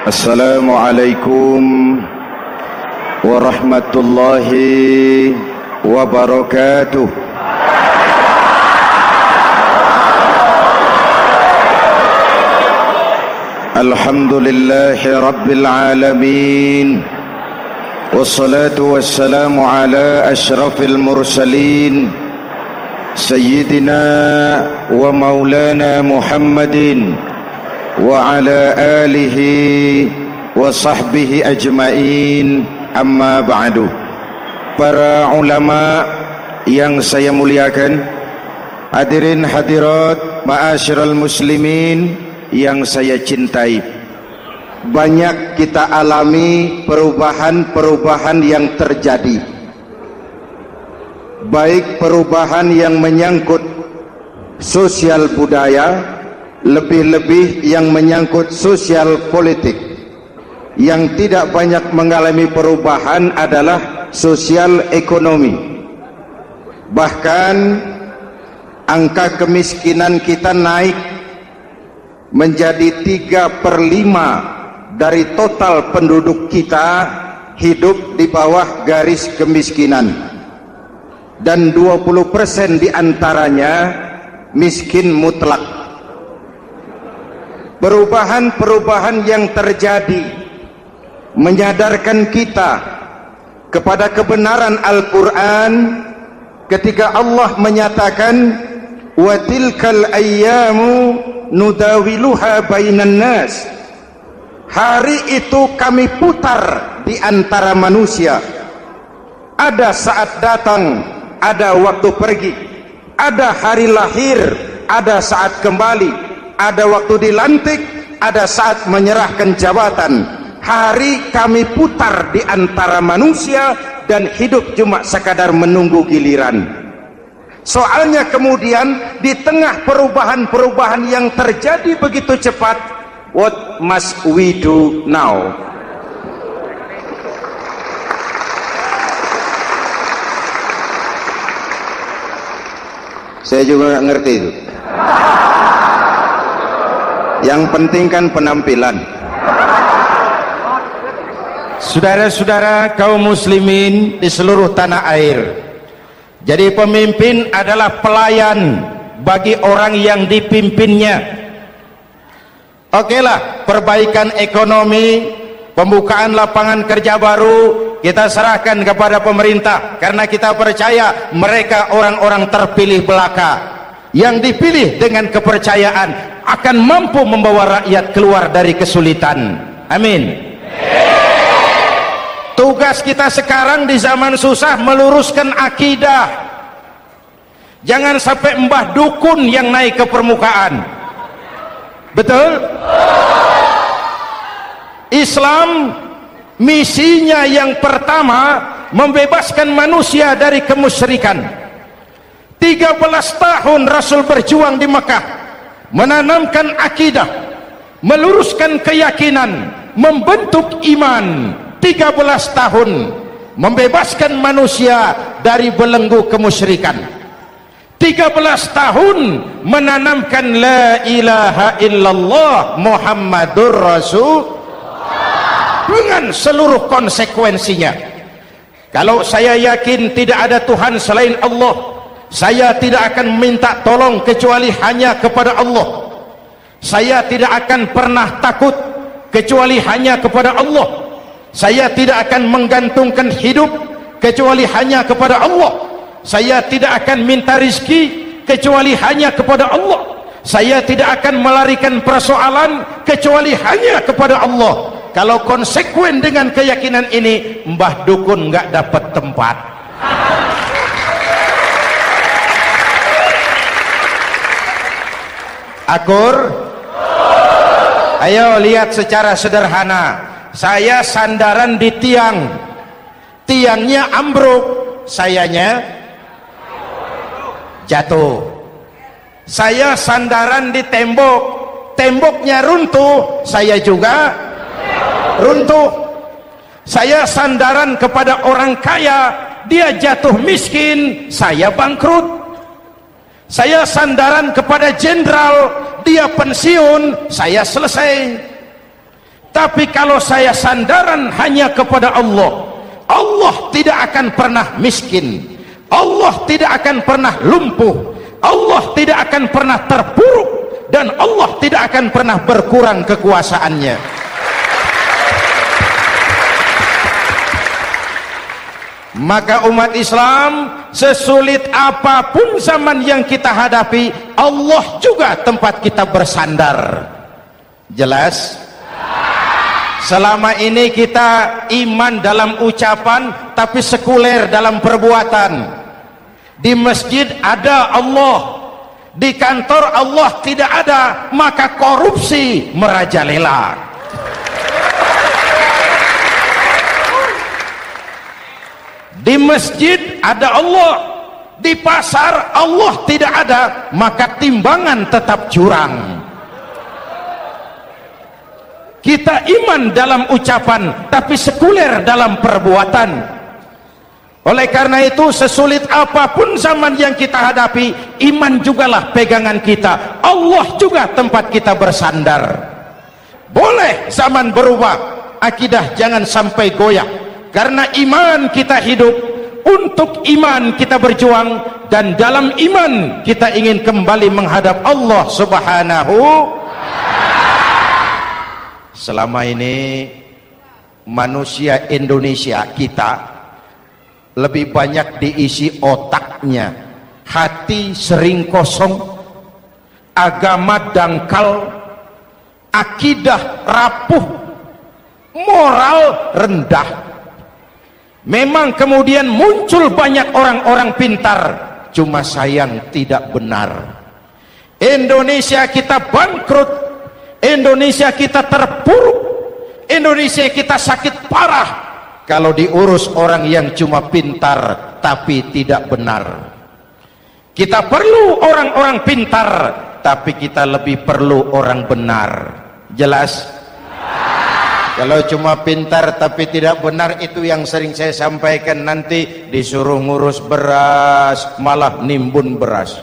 Assalamualaikum warahmatullahi wabarakatuh. Alhamdulillahi rabbil alamin, wassalatu wassalamu ala ashrafil mursalin, sayyidina wa maulana Muhammadin wa ala alihi wa sahbihi ajma'in, amma ba'du. Para ulama yang saya muliakan, hadirin hadirat ma'asyiral muslimin yang saya cintai, banyak kita alami perubahan-perubahan yang terjadi, baik perubahan yang menyangkut sosial budaya, lebih-lebih yang menyangkut sosial politik. Yang tidak banyak mengalami perubahan adalah sosial ekonomi. Bahkan angka kemiskinan kita naik menjadi 3/5 dari total penduduk kita hidup di bawah garis kemiskinan, dan 20% diantaranya miskin mutlak. Perubahan-perubahan yang terjadi menyadarkan kita kepada kebenaran Al-Quran ketika Allah menyatakan wa tilkal ayyamu nudawiluha bainan nas. Hari itu kami putar di antara manusia. Ada saat datang, ada waktu pergi, ada hari lahir, ada saat kembali, ada waktu dilantik, ada saat menyerahkan jabatan. Hari kami putar di antara manusia dan hidup cuma sekadar menunggu giliran. Soalnya kemudian di tengah perubahan-perubahan yang terjadi begitu cepat, what must we do now? Saya juga nggak ngerti itu. Yang penting kan penampilan. Saudara-saudara kaum muslimin di seluruh tanah air, jadi pemimpin adalah pelayan bagi orang yang dipimpinnya. Okelah, perbaikan ekonomi, pembukaan lapangan kerja baru kita serahkan kepada pemerintah, karena kita percaya mereka orang-orang terpilih belaka yang dipilih dengan kepercayaan akan mampu membawa rakyat keluar dari kesulitan. Amin. Tugas kita sekarang di zaman susah meluruskan akidah. Jangan sampai mbah dukun yang naik ke permukaan. Betul? Islam misinya yang pertama membebaskan manusia dari kemusyrikan. 13 tahun Rasul berjuang di Mekah, menanamkan akidah, meluruskan keyakinan, membentuk iman. 13 tahun membebaskan manusia dari belenggu kemusyrikan. 13 tahun menanamkan la ilaha illallah Muhammadur Rasul dengan seluruh konsekuensinya. Kalau saya yakin tidak ada Tuhan selain Allah, saya tidak akan minta tolong kecuali hanya kepada Allah. Saya tidak akan pernah takut kecuali hanya kepada Allah. Saya tidak akan menggantungkan hidup kecuali hanya kepada Allah. Saya tidak akan minta rizki kecuali hanya kepada Allah. Saya tidak akan melarikan persoalan kecuali hanya kepada Allah. Kalau konsekuen dengan keyakinan ini, mbah dukun nggak dapat tempat. Akur, ayo lihat secara sederhana. Saya sandaran di tiang, tiangnya ambruk, sayanya jatuh. Saya sandaran di tembok, temboknya runtuh, saya juga runtuh. Saya sandaran kepada orang kaya, dia jatuh miskin, saya bangkrut. Saya sandaran kepada jenderal, dia pensiun, saya selesai. Tapi kalau saya sandaran hanya kepada Allah, Allah tidak akan pernah miskin, Allah tidak akan pernah lumpuh, Allah tidak akan pernah terpuruk, dan Allah tidak akan pernah berkurang kekuasaannya. Maka umat Islam, sesulit apapun zaman yang kita hadapi, Allah juga tempat kita bersandar. Jelas? Selama ini kita iman dalam ucapan tapi sekuler dalam perbuatan. Di masjid ada Allah, di kantor Allah tidak ada, maka korupsi merajalela. Di masjid ada Allah, di pasar Allah tidak ada, maka timbangan tetap curang. Kita iman dalam ucapan tapi sekuler dalam perbuatan. Oleh karena itu, sesulit apapun zaman yang kita hadapi, iman jugalah pegangan kita, Allah juga tempat kita bersandar. Boleh zaman berubah, akidah jangan sampai goyah, karena iman kita hidup, untuk iman kita berjuang, dan dalam iman kita ingin kembali menghadap Allah Subhanahu. Selama ini manusia Indonesia kita lebih banyak diisi otaknya, hati sering kosong, agama dangkal, akidah rapuh, moral rendah. Memang kemudian muncul banyak orang-orang pintar, cuma sayang tidak benar. Indonesia kita bangkrut, Indonesia kita terpuruk, Indonesia kita sakit parah kalau diurus orang yang cuma pintar tapi tidak benar. Kita perlu orang-orang pintar, tapi kita lebih perlu orang benar. Jelas? Kalau cuma pintar tapi tidak benar, itu yang sering saya sampaikan, nanti disuruh ngurus beras malah nimbun beras.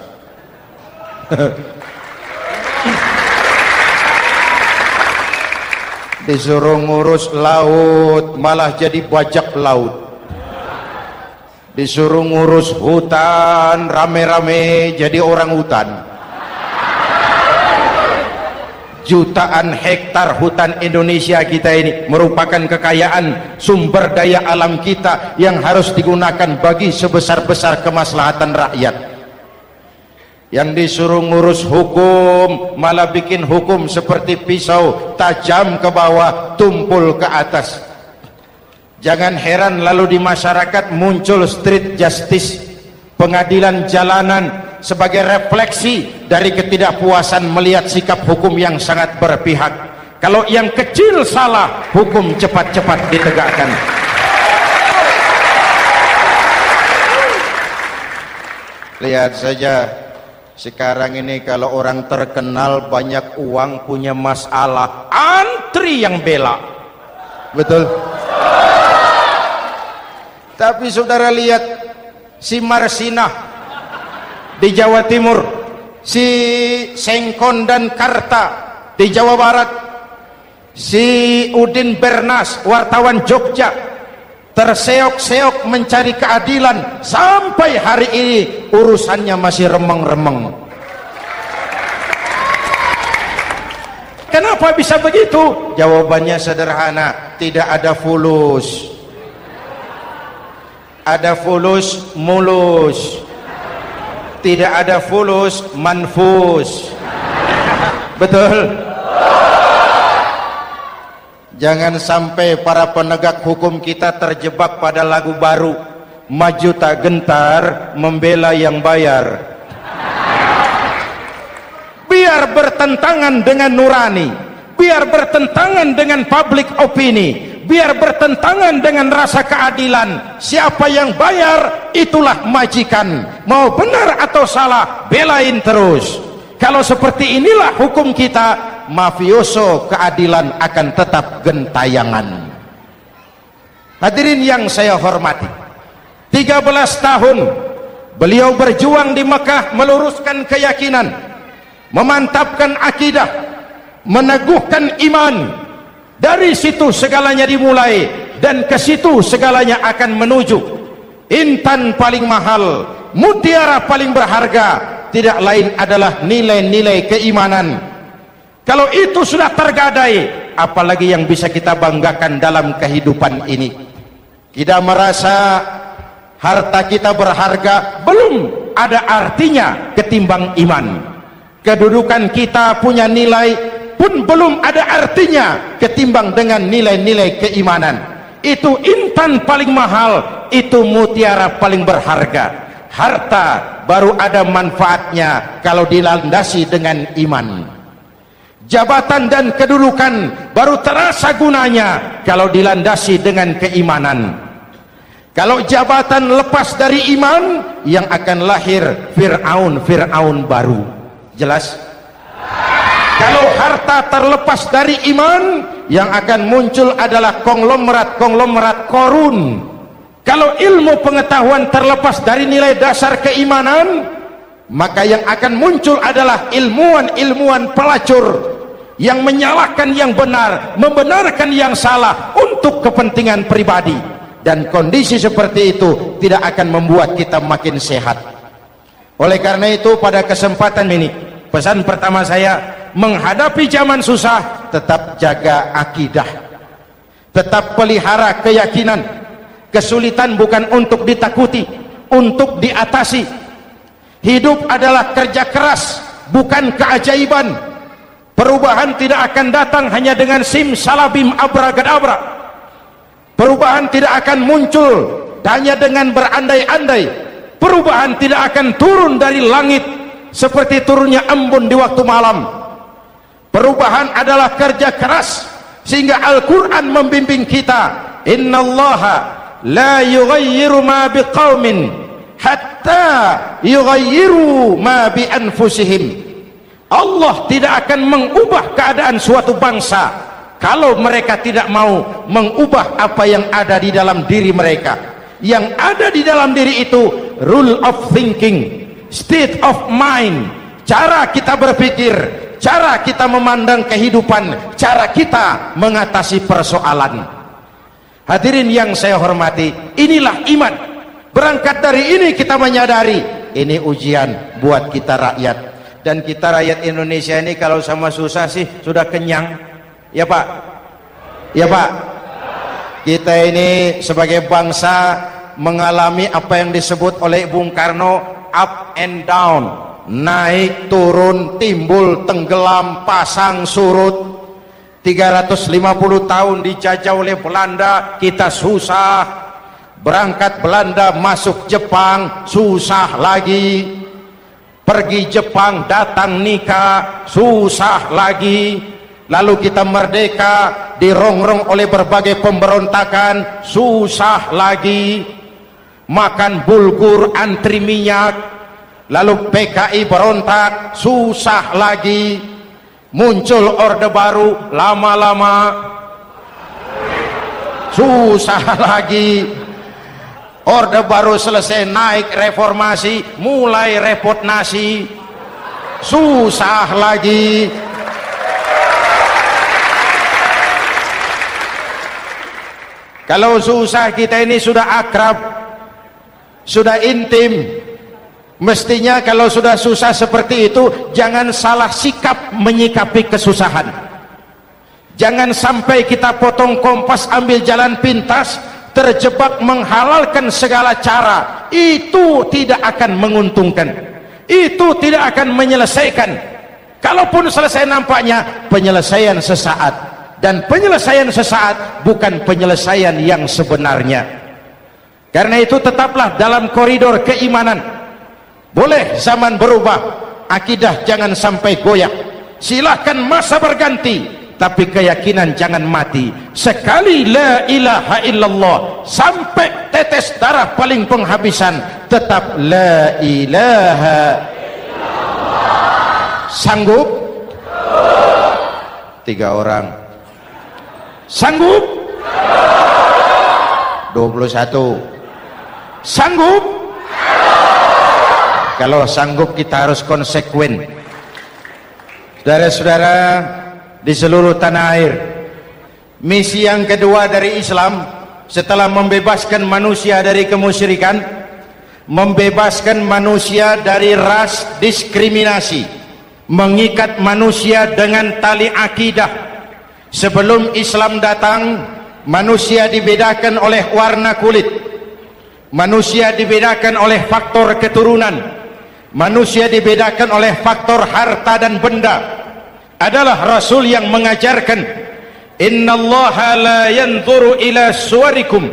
Disuruh ngurus laut malah jadi bajak laut. Disuruh ngurus hutan rame-rame jadi orang hutan. Jutaan hektar hutan Indonesia kita ini merupakan kekayaan sumber daya alam kita yang harus digunakan bagi sebesar-besar kemaslahatan rakyat. Yang disuruh ngurus hukum malah bikin hukum seperti pisau, tajam ke bawah, tumpul ke atas. Jangan heran lalu di masyarakat muncul street justice, pengadilan jalanan, sebagai refleksi dari ketidakpuasan melihat sikap hukum yang sangat berpihak. Kalau yang kecil salah, hukum cepat-cepat ditegakkan. Lihat saja sekarang ini, kalau orang terkenal banyak uang punya masalah, antri yang bela. Betul? Tapi saudara lihat si Marsinah di Jawa Timur, si Sengkon dan Karta di Jawa Barat, si Udin Bernas wartawan Jogja, terseok-seok mencari keadilan, sampai hari ini urusannya masih remeng-remeng. Kenapa bisa begitu? Jawabannya sederhana, tidak ada fulus. Ada fulus mulus, tidak ada fulus manfus. Betul? Jangan sampai para penegak hukum kita terjebak pada lagu baru, maju tak gentar membela yang bayar. Biar bertentangan dengan nurani, biar bertentangan dengan public opini, biar bertentangan dengan rasa keadilan. Siapa yang bayar, itulah majikan. Mau benar atau salah, belain terus. Kalau seperti inilah hukum kita, mafioso keadilan akan tetap gentayangan. Hadirin yang saya hormati, 13 tahun beliau berjuang di Mekah, meluruskan keyakinan, memantapkan akidah, meneguhkan iman, Dari situ segalanya dimulai dan ke situ segalanya akan menuju. Intan paling mahal, mutiara paling berharga, tidak lain adalah nilai-nilai keimanan. Kalau itu sudah tergadai, apalagi yang bisa kita banggakan dalam kehidupan ini? Kita merasa harta kita berharga, belum ada artinya ketimbang iman. Kedudukan kita punya nilai pun belum ada artinya ketimbang dengan nilai-nilai keimanan. Itu intan paling mahal, itu mutiara paling berharga. Harta baru ada manfaatnya kalau dilandasi dengan iman. Jabatan dan kedudukan baru terasa gunanya kalau dilandasi dengan keimanan. Kalau jabatan lepas dari iman, yang akan lahir Fir'aun baru. Jelas? Kalau harta terlepas dari iman, yang akan muncul adalah konglomerat korun. Kalau ilmu pengetahuan terlepas dari nilai dasar keimanan, maka yang akan muncul adalah ilmuwan pelacur yang menyalahkan yang benar, membenarkan yang salah untuk kepentingan pribadi. Dan kondisi seperti itu tidak akan membuat kita makin sehat. Oleh karena itu, pada kesempatan ini, pesan pertama saya, menghadapi zaman susah, tetap jaga akidah, tetap pelihara keyakinan. Kesulitan bukan untuk ditakuti, untuk diatasi. Hidup adalah kerja keras, bukan keajaiban. Perubahan tidak akan datang hanya dengan simsalabim abragadabra. Perubahan tidak akan muncul hanya dengan berandai-andai. Perubahan tidak akan turun dari langit seperti turunnya embun di waktu malam. Perubahan adalah kerja keras, sehingga Al-Quran membimbing kita, innallaha la yughayyiru ma biqaumin hatta yughayyiru ma bi anfusihim. Allah tidak akan mengubah keadaan suatu bangsa kalau mereka tidak mau mengubah apa yang ada di dalam diri mereka. Yang ada di dalam diri itu rule of thinking, state of mind, cara kita berpikir, cara kita memandang kehidupan, cara kita mengatasi persoalan. Hadirin yang saya hormati, inilah iman. Berangkat dari ini kita menyadari ini ujian buat kita rakyat. Dan kita rakyat Indonesia ini kalau sama susah sih sudah kenyang. Ya Pak, ya Pak. Kita ini sebagai bangsa mengalami apa yang disebut oleh Bung Karno up and down, naik turun, timbul tenggelam, pasang surut. 350 tahun dijajah oleh Belanda, kita susah. Berangkat Belanda masuk Jepang, susah lagi. Pergi Jepang datang nikah, susah lagi. Lalu kita merdeka, dirongrong oleh berbagai pemberontakan, susah lagi. Makan bulgur antri minyak. Lalu PKI berontak, susah lagi. Muncul orde baru, lama-lama susah lagi. Orde baru selesai, naik reformasi, mulai repot nasi, susah lagi. Kalau susah kita ini sudah akrab, sudah intim. Mestinya kalau sudah susah seperti itu, jangan salah sikap menyikapi kesusahan. Jangan sampai kita potong kompas, ambil jalan pintas, terjebak menghalalkan segala cara. Itu tidak akan menguntungkan, itu tidak akan menyelesaikan. Kalaupun selesai, nampaknya penyelesaian sesaat. Dan penyelesaian sesaat bukan penyelesaian yang sebenarnya. Karena itu tetaplah dalam koridor keimanan. Boleh zaman berubah, akidah jangan sampai goyah. Silahkan masa berganti, tapi keyakinan jangan mati. Sekali la ilaha illallah sampai tetes darah paling penghabisan, tetap la ilaha illallah. Sanggup? 3 orang. Sanggup? 21. Sanggup? Kalau sanggup kita harus konsekuen. Saudara-saudara di seluruh tanah air, Misi yang kedua dari Islam setelah membebaskan manusia dari kemusyrikan, membebaskan manusia dari ras diskriminasi, mengikat manusia dengan tali akidah. Sebelum Islam datang, manusia dibedakan oleh warna kulit, manusia dibedakan oleh faktor keturunan, manusia dibedakan oleh faktor harta dan benda. Adalah Rasul yang mengajarkan, innallaha la yanzuru ila suwarikum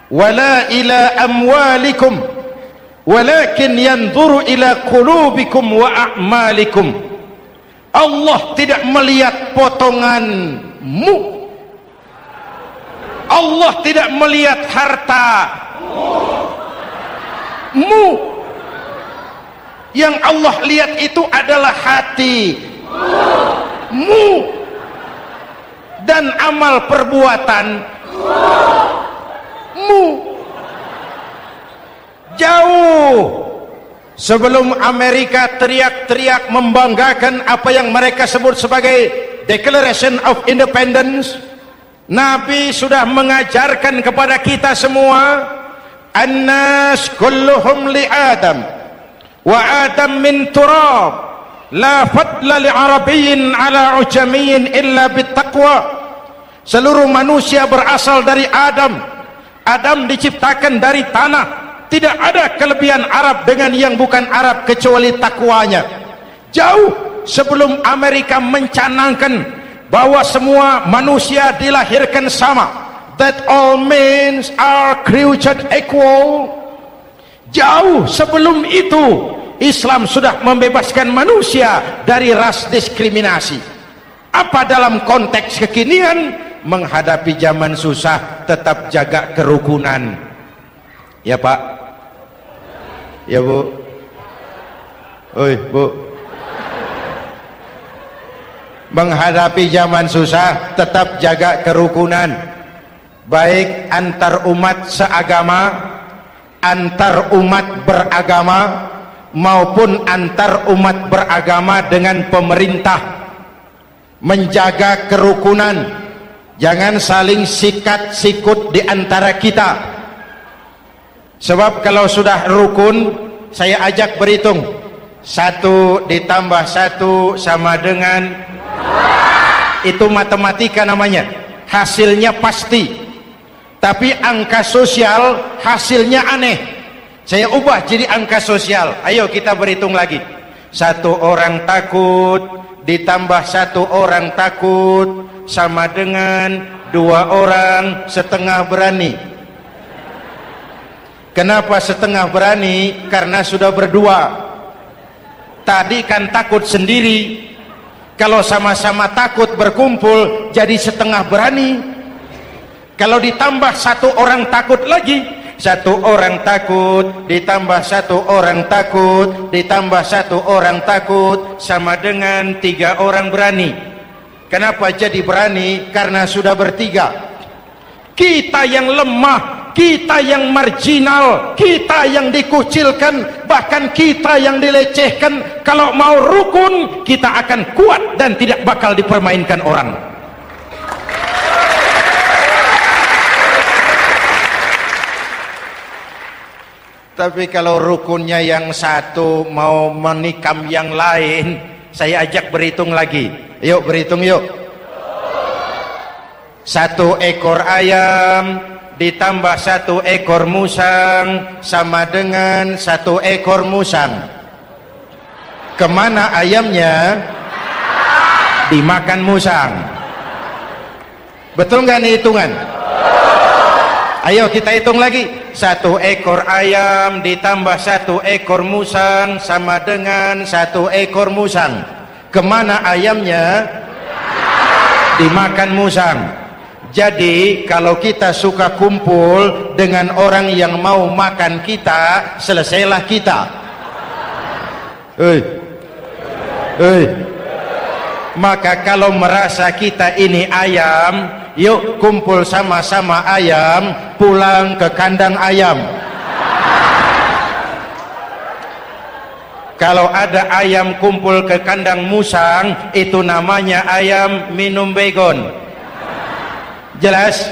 wala ila amwalikum walakin yanzuru ila qulubikum wa a'malikum. Allah tidak melihat potonganmu, Allah tidak melihat hartamu, yang Allah lihat itu adalah hatimu dan amal perbuatanmu. Jauh sebelum Amerika teriak-teriak membanggakan apa yang mereka sebut sebagai Declaration of Independence, Nabi sudah mengajarkan kepada kita semua, annas kulluhum li Adam wa Adam min turab, la fadla li arabiyyin ala ujamiyyin illa bittaqwa. Seluruh manusia berasal dari Adam. Adam diciptakan dari tanah. Tidak ada kelebihan Arab dengan yang bukan Arab kecuali takwanya. Jauh sebelum Amerika mencanangkan bahwa semua manusia dilahirkan sama, that all men are created equal, jauh sebelum itu Islam sudah membebaskan manusia dari ras diskriminasi. Apa dalam konteks kekinian menghadapi zaman susah tetap jaga kerukunan? Ya Pak, ya Bu, oi Bu, menghadapi zaman susah tetap jaga kerukunan, baik antar umat seagama, antar umat beragama, maupun antar umat beragama dengan pemerintah. Menjaga kerukunan, jangan saling sikat sikut di antara kita. Sebab kalau sudah rukun, saya ajak berhitung, 1 ditambah 1 sama dengan, itu matematika namanya, hasilnya pasti. Tapi angka sosial hasilnya aneh. Saya ubah jadi angka sosial. Ayo kita berhitung lagi. 1 orang takut ditambah 1 orang takut sama dengan 2 orang setengah berani. Kenapa setengah berani? Karena sudah berdua. Tadi kan takut sendiri. Kalau sama-sama takut berkumpul jadi setengah berani. Kalau ditambah 1 orang takut lagi, 1 orang takut ditambah 1 orang takut ditambah 1 orang takut sama dengan 3 orang berani. Kenapa jadi berani? Karena sudah bertiga. Kita yang lemah, kita yang marginal, kita yang dikucilkan, bahkan kita yang dilecehkan, kalau mau rukun kita akan kuat dan tidak bakal dipermainkan orang. Tapi kalau rukunnya yang satu mau menikam yang lain, saya ajak berhitung lagi. Yuk berhitung yuk. 1 ekor ayam ditambah 1 ekor musang sama dengan 1 ekor musang. Kemana ayamnya? Dimakan musang. Betul nggak nih hitungan? Ayo kita hitung lagi. 1 ekor ayam ditambah 1 ekor musang sama dengan 1 ekor musang. Kemana ayamnya? Dimakan musang. Jadi kalau kita suka kumpul dengan orang yang mau makan kita, selesailah kita. Maka kalau merasa kita ini ayam, yuk kumpul sama-sama ayam, pulang ke kandang ayam. Kalau ada ayam kumpul ke kandang musang, itu namanya ayam minum baygon. Jelas?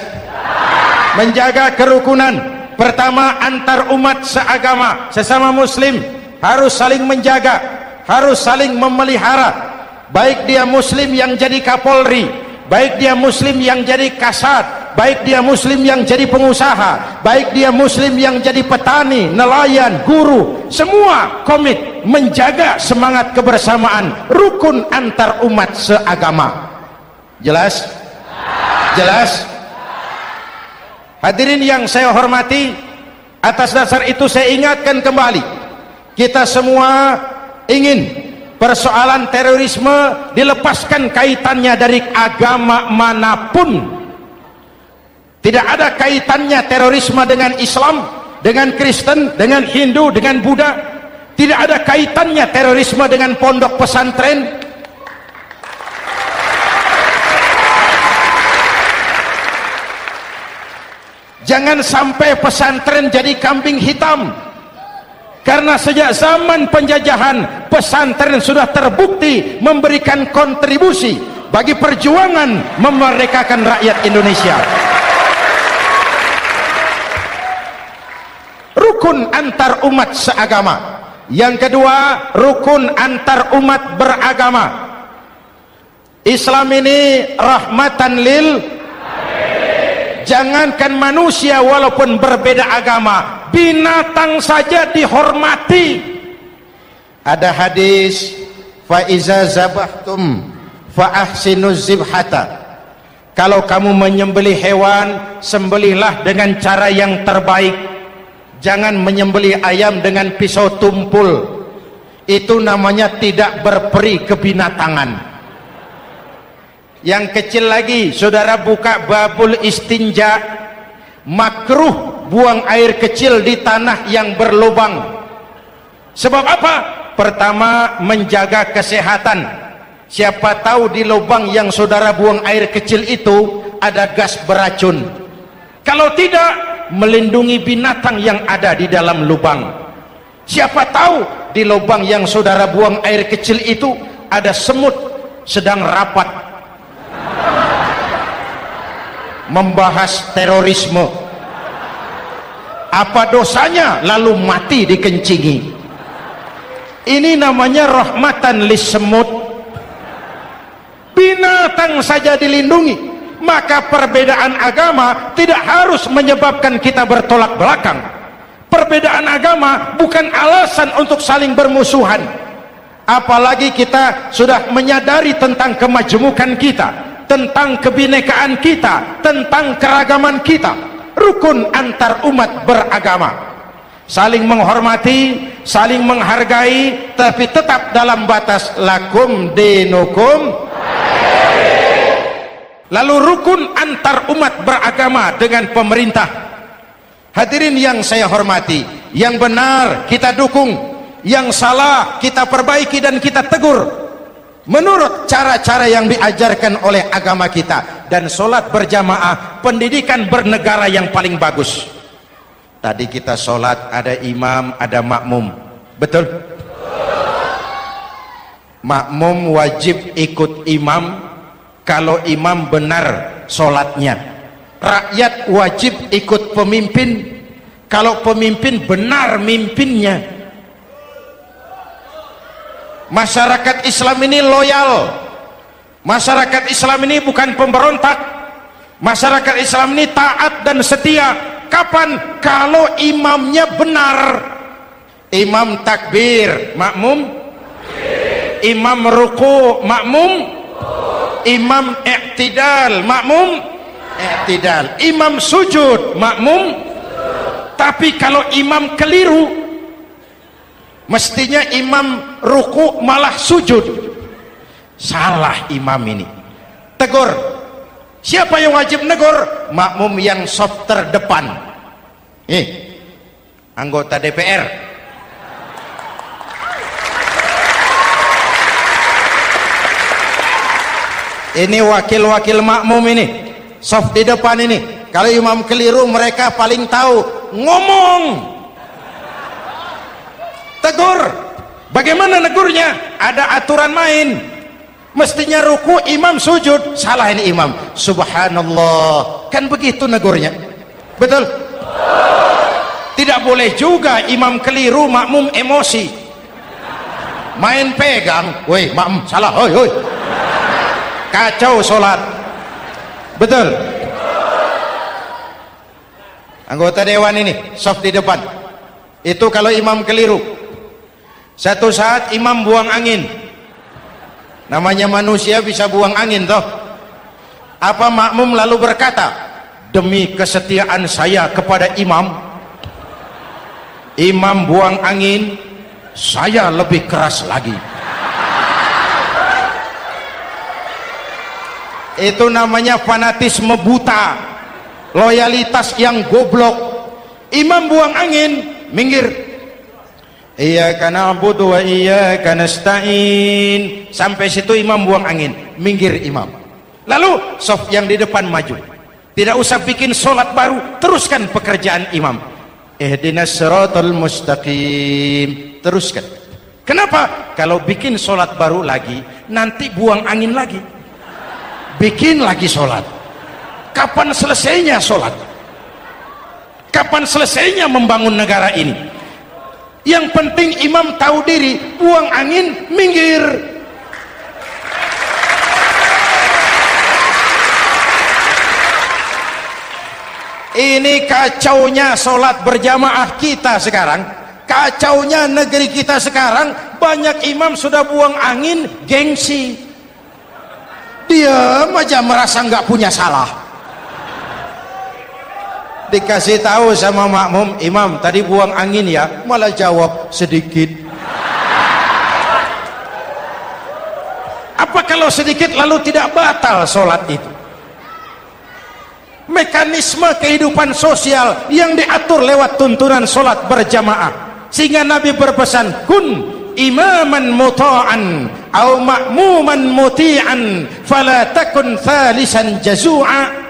Menjaga kerukunan. Pertama, antar umat seagama, sesama muslim harus saling menjaga, harus saling memelihara. Baik dia muslim yang jadi kapolri, baik dia muslim yang jadi kasat, baik dia muslim yang jadi pengusaha, baik dia muslim yang jadi petani, nelayan, guru, semua komit menjaga semangat kebersamaan, rukun antar umat seagama. Jelas? Jelas? Hadirin yang saya hormati, atas dasar itu saya ingatkan kembali, kita semua ingin persoalan terorisme dilepaskan kaitannya dari agama manapun. Tidak ada kaitannya terorisme dengan Islam, dengan Kristen, dengan Hindu, dengan Buddha. Tidak ada kaitannya terorisme dengan pondok pesantren. Jangan sampai pesantren jadi kambing hitam. Karena sejak zaman penjajahan, pesantren sudah terbukti memberikan kontribusi bagi perjuangan memerdekakan rakyat Indonesia. Rukun antar umat seagama. Yang kedua, rukun antar umat beragama. Islam ini rahmatan lil. Jangankan manusia walaupun berbeda agama, binatang saja dihormati. Ada hadis, fa iza zabahtum fa ahsinuz zibhata. Kalau kamu menyembelih hewan, sembelihlah dengan cara yang terbaik. Jangan menyembelih ayam dengan pisau tumpul. Itu namanya tidak berperi kebinatangan. Yang kecil lagi, saudara buka babul istinja, makruh buang air kecil di tanah yang berlubang. Sebab apa? Pertama, menjaga kesehatan. Siapa tahu di lubang yang saudara buang air kecil itu ada gas beracun. Kalau tidak, melindungi binatang yang ada di dalam lubang. Siapa tahu di lubang yang saudara buang air kecil itu ada semut sedang rapat membahas terorisme. Apa dosanya lalu mati dikencingi? Ini namanya rahmatan lis semut. Binatang saja dilindungi. Maka perbedaan agama tidak harus menyebabkan kita bertolak belakang. Perbedaan agama bukan alasan untuk saling bermusuhan. Apalagi kita sudah menyadari tentang kemajemukan kita, tentang kebinekaan kita, tentang keragaman kita. Rukun antar umat beragama, saling menghormati, saling menghargai, tapi tetap dalam batas lakum dinukum. Lalu rukun antar umat beragama dengan pemerintah. Hadirin yang saya hormati, yang benar kita dukung, yang salah kita perbaiki dan kita tegur menurut cara-cara yang diajarkan oleh agama kita. Dan sholat berjamaah, pendidikan bernegara yang paling bagus. Tadi kita sholat ada imam, ada makmum, betul? Makmum wajib ikut imam kalau imam benar sholatnya. Rakyat wajib ikut pemimpin kalau pemimpin benar mimpinnya. Masyarakat Islam ini loyal. Masyarakat Islam ini bukan pemberontak. Masyarakat Islam ini taat dan setia. Kapan? Kalau imamnya benar. Imam takbir, makmum. Imam ruku, makmum. Imam i'tidal, makmum. I'tidal. Imam sujud, makmum. Tapi kalau imam keliru, mestinya imam ruku malah sujud. Salah imam ini. Tegur. Siapa yang wajib negur? Makmum yang saf terdepan. Anggota DPR. Ini wakil-wakil makmum ini, saf di depan ini. Kalau imam keliru, mereka paling tahu. Ngomong. Tegur. Bagaimana negurnya? Ada aturan main. Mestinya ruku, imam sujud. Salah ini imam. Subhanallah. Kan begitu negurnya. Betul? Tidak boleh juga imam keliru, makmum emosi. Main pegang. Woi, makmum salah. Hoi, hoi. Kacau sholat. Betul? Anggota dewan ini, soft di depan. Itu kalau imam keliru. Satu saat imam buang angin. Namanya manusia bisa buang angin toh. Apa makmum lalu berkata, demi kesetiaan saya kepada imam, imam buang angin, saya lebih keras lagi. Itu namanya fanatisme buta, loyalitas yang goblok. Imam buang angin, minggir. Iyyaka na'budu wa iyyaka nasta'in. Sampai situ imam buang angin, minggir imam. Lalu sof yang di depan maju. Tidak usah bikin sholat baru, teruskan pekerjaan imam. Ihdinas siratal mustaqim. Teruskan. Kenapa? Kalau bikin sholat baru lagi, nanti buang angin lagi. Bikin lagi sholat. Kapan selesainya sholat? Kapan selesainya membangun negara ini? Yang penting imam tahu diri, buang angin, minggir. Ini kacaunya sholat berjamaah kita sekarang, kacaunya negeri kita sekarang. Banyak imam sudah buang angin, gengsi. Diam aja merasa nggak punya salah. Dikasih tahu sama makmum, imam tadi buang angin ya, malah jawab sedikit. Apa kalau sedikit lalu tidak batal sholat itu? Mekanisme kehidupan sosial yang diatur lewat tuntunan sholat berjamaah, sehingga Nabi berpesan, kun imaman muta'an au ma'muman muti'an fala takun thalisan jazu'a.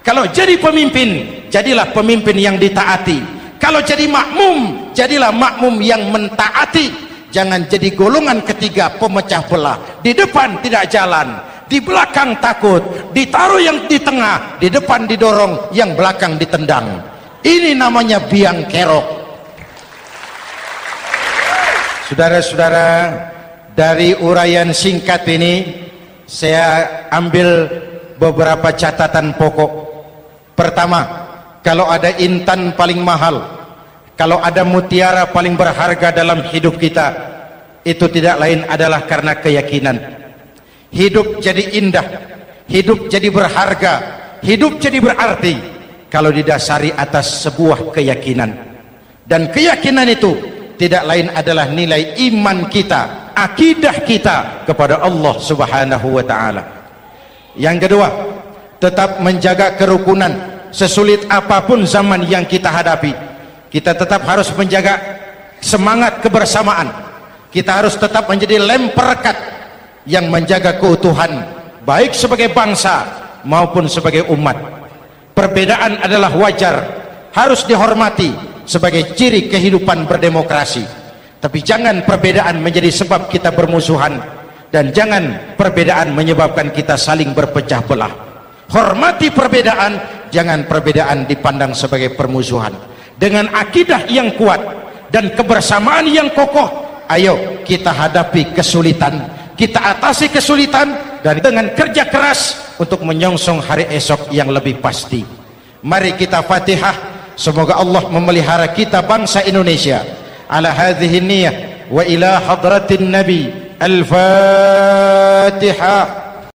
Kalau jadi pemimpin, jadilah pemimpin yang ditaati. Kalau jadi makmum, jadilah makmum yang mentaati. Jangan jadi golongan ketiga pemecah belah. Di depan tidak jalan, di belakang takut, ditaruh yang di tengah, di depan didorong, yang belakang ditendang. Ini namanya biang kerok. Saudara-saudara, dari uraian singkat ini saya ambil beberapa catatan pokok. Pertama, kalau ada intan paling mahal, kalau ada mutiara paling berharga dalam hidup kita, itu tidak lain adalah karena keyakinan. Hidup jadi indah, hidup jadi berharga, hidup jadi berarti kalau didasari atas sebuah keyakinan. Dan keyakinan itu tidak lain adalah nilai iman kita, akidah kita kepada Allah Subhanahu wa ta'ala. Yang kedua, tetap menjaga kerukunan. Sesulit apapun zaman yang kita hadapi, kita tetap harus menjaga semangat kebersamaan. Kita harus tetap menjadi lem perekat yang menjaga keutuhan, baik sebagai bangsa maupun sebagai umat. Perbedaan adalah wajar, harus dihormati sebagai ciri kehidupan berdemokrasi. Tapi jangan perbedaan menjadi sebab kita bermusuhan, dan jangan perbedaan menyebabkan kita saling berpecah belah. Hormati perbedaan, jangan perbedaan dipandang sebagai permusuhan. Dengan akidah yang kuat dan kebersamaan yang kokoh, ayo kita hadapi kesulitan, kita atasi kesulitan, dan dengan kerja keras untuk menyongsong hari esok yang lebih pasti. Mari kita Fatihah, semoga Allah memelihara kita bangsa Indonesia. Ala hadhihi niyah wa ila hadratin Nabi. Al-Fatihah.